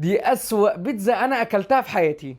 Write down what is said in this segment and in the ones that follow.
دي اسوأ بيتزا انا اكلتها في حياتي.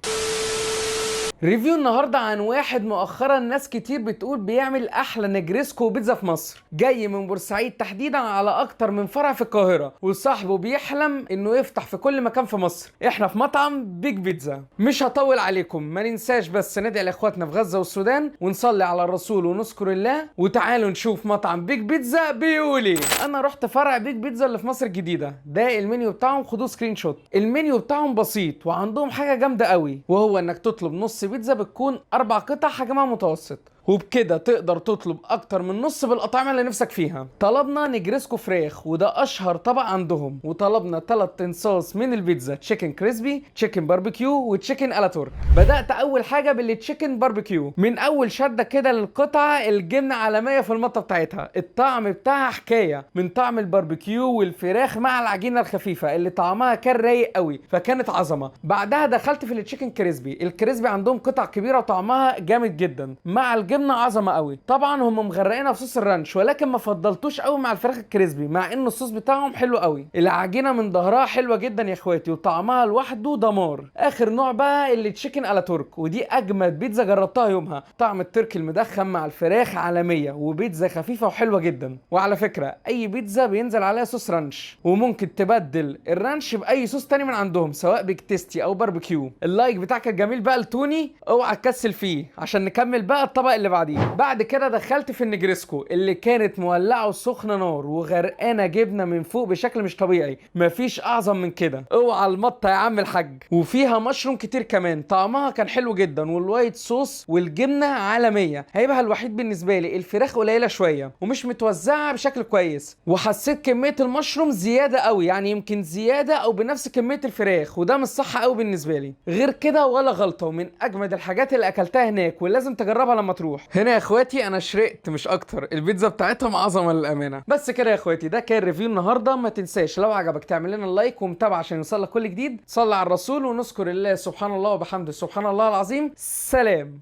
ريفيو النهارده عن واحد مؤخرا ناس كتير بتقول بيعمل احلى نجريسكو بيتزا في مصر، جاي من بورسعيد تحديدا على اكتر من فرع في القاهره، وصاحبه بيحلم انه يفتح في كل مكان في مصر. احنا في مطعم بيج بيتزا. مش هطول عليكم، ما ننساش بس ندعي لاخواتنا في غزه والسودان ونصلي على الرسول ونذكر الله، وتعالوا نشوف مطعم بيج بيتزا بيقول ايه. انا رحت فرع بيج بيتزا اللي في مصر الجديده، ده المنيو بتاعهم، خدوه سكرين شوت. المنيو بتاعهم بسيط وعندهم حاجه جامده قوي، وهو انك تطلب نص بيتزا بتكون 4 قطع حجمها متوسط، وبكده تقدر تطلب اكتر من نص بالاطعمه اللي نفسك فيها. طلبنا نجريسكو فراخ وده اشهر طبق عندهم، وطلبنا 3 انصاص من البيتزا، تشيكن كريسبي، تشيكن باربيكيو، وتشيكن الاتورك. بدات اول حاجه بالتشيكن باربيكيو. من اول شده كده للقطعه، الجبنه عالميه في المطه بتاعتها، الطعم بتاعها حكايه من طعم الباربيكيو والفراخ مع العجينه الخفيفه اللي طعمها كان رايق قوي، فكانت عظمه. بعدها دخلت في التشيكن كريسبي. الكريسبي عندهم قطع كبيره وطعمها جامد جدا مع الجبنه عظمه قوي. طبعا هم مغرقينها في صوص الرانش، ولكن ما فضلتوش قوي مع الفراخ الكريسبي، مع ان الصوص بتاعهم حلو قوي. العجينه من ظهرها حلوه جدا يا اخواتي، وطعمها لوحده دمار. اخر نوع بقى اللي تشيكن على ترك، ودي اجمد بيتزا جربتها يومها. طعم التركي المدخن مع الفراخ عالميه، وبيتزا خفيفه وحلوه جدا. وعلى فكره اي بيتزا بينزل عليها صوص رانش، وممكن تبدل الرانش باي صوص تاني من عندهم، سواء بيك تيستي او باربيكيو. اللايك بتاعك الجميل بقى التوني، اوعى تكسل فيه عشان نكمل بقى الطبق اللي بعديه. بعد كده دخلت في النجريسكو اللي كانت مولعه وسخنه نار وغرقانه جبنه من فوق بشكل مش طبيعي، مفيش اعظم من كده. اوعى المطه يا عم الحاج. وفيها مشروم كتير كمان، طعمها كان حلو جدا، والوايت صوص والجبنه عالميه. عيبها الوحيد بالنسبه لي الفراخ قليله شويه ومش متوزعه بشكل كويس، وحسيت كميه المشروم زياده قوي، يعني يمكن زياده او بنفس كميه الفراخ، وده مش صح قوي بالنسبه لي. غير كده ولا غلطه، ومن اجمد الحاجات اللي اكلتها هناك، ولازم تجربها لما تروح. هنا يا اخواتي انا شرقت مش اكتر، البيتزا بتاعتهم عظمه للامانه. بس كده يا اخواتي، ده كان ريفيو النهارده. ما تنساش لو عجبك تعمل لنا لايك ومتابعه عشان يوصلك كل جديد. صلي على الرسول ونذكر الله، سبحان الله وبحمده، سبحان الله العظيم. سلام.